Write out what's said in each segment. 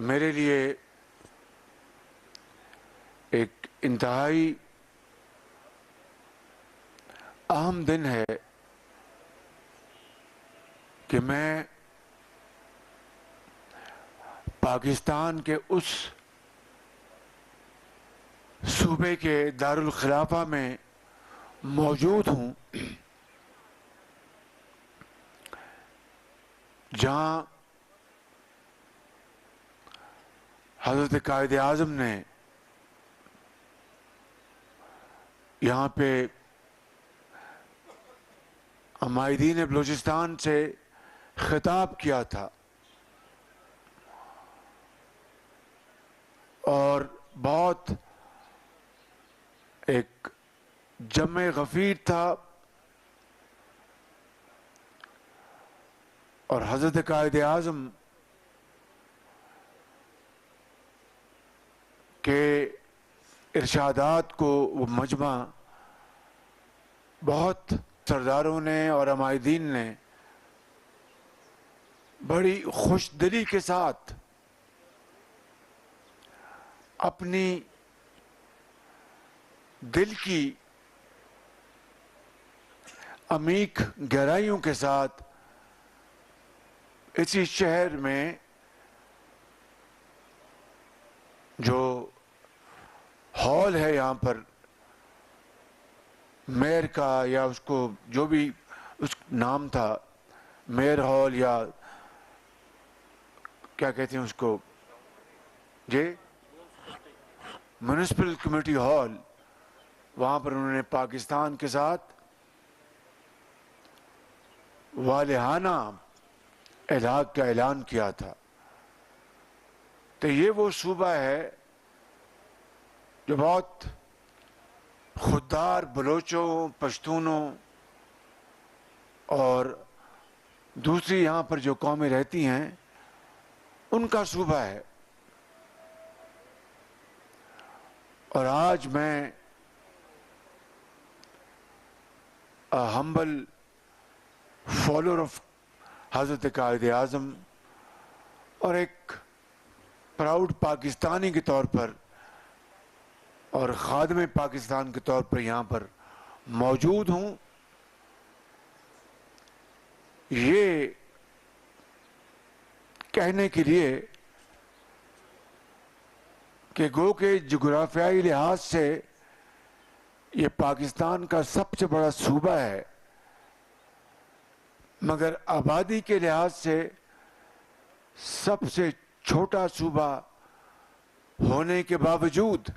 میرے لیے ایک انتہائی اہم دن ہے کہ میں پاکستان کے اس صوبے کے دارالخلافہ میں موجود ہوں جہاں حضرت قائد اعظم نے یہاں پہ عمائدین بلوچستان سے خطاب کیا تھا اور بہت ایک جمع غفیر تھا اور حضرت قائد اعظم کے ارشادات کو وہ مجمع بہت سرداروں نے اور عمائدین نے بڑی خوش دلی کے ساتھ اپنی دل کی عمیق گہرائیوں کے ساتھ اسی شہر میں جو ہال ہے یہاں پر میئر کا یا اس کو جو بھی اس نام تھا میئر ہال یا کیا کہتے ہیں اس کو جی میونسپل کمیٹی ہال وہاں پر انہوں نے پاکستان کے ساتھ والہانہ الحاق کا اعلان کیا تھا. تو یہ وہ صوبہ ہے جو بہت خوددار بلوچوں، پشتونوں اور دوسری یہاں پر جو قومیں رہتی ہیں ان کا صوبہ ہے. اور آج میں ہمبل فالوور آف حضرت قائد اعظم اور ایک پراؤڈ پاکستانی کے طور پر اور خادم پاکستان کے طور پر یہاں پر موجود ہوں. یہ کہنے کے لیے کہ گو کے جغرافیائی لحاظ سے یہ پاکستان کا سب سے بڑا صوبہ ہے، مگر آبادی کے لحاظ سے سب سے چھوٹا صوبہ ہونے کے باوجود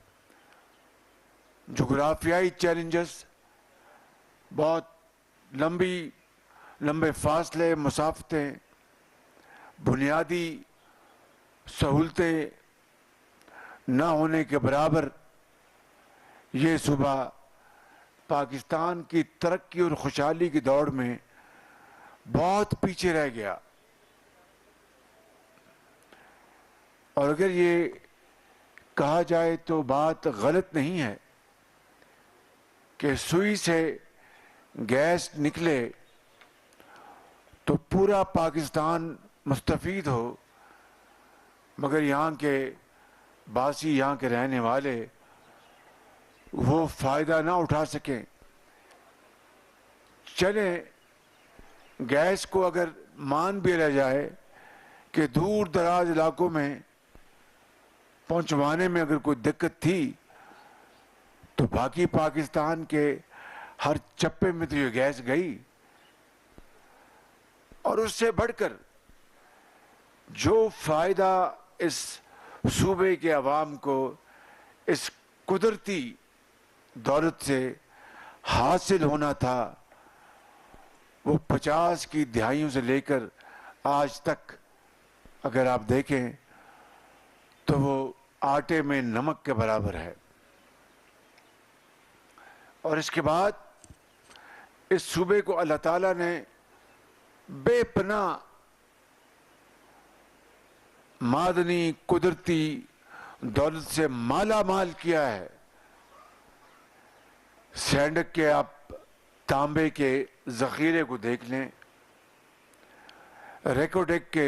جغرافیائی چیلنجز، بہت لمبے فاصلے، مسافتیں، بنیادی سہولتیں نہ ہونے کے برابر یہ صوبہ پاکستان کی ترقی اور خوشحالی کی دوڑ میں بہت پیچھے رہ گیا. اور اگر یہ کہا جائے تو بات غلط نہیں ہے کہ سوئی سے گیس نکلے تو پورا پاکستان مستفید ہو، مگر یہاں کے باسی، یہاں کے رہنے والے وہ فائدہ نہ اٹھا سکیں. چلیں گیس کو اگر مان بھی لیا جائے کہ دور دراز علاقوں میں پہنچوانے میں اگر کوئی دقت تھی تو باقی پاکستان کے ہر چپے میں تو یہ گیس گئی. اور اس سے بڑھ کر جو فائدہ اس صوبے کے عوام کو اس قدرتی دولت سے حاصل ہونا تھا، وہ 50 کی دہائیوں سے لے کر آج تک اگر آپ دیکھیں تو وہ آٹے میں نمک کے برابر ہے. اور اس کے بعد اس صوبے کو اللہ تعالیٰ نے بے پناہ معدنی قدرتی دولت سے مالا مال کیا ہے. سینڈک کے آپ تانبے کے ذخیرے کو دیکھ لیں، ریکوڈیک کے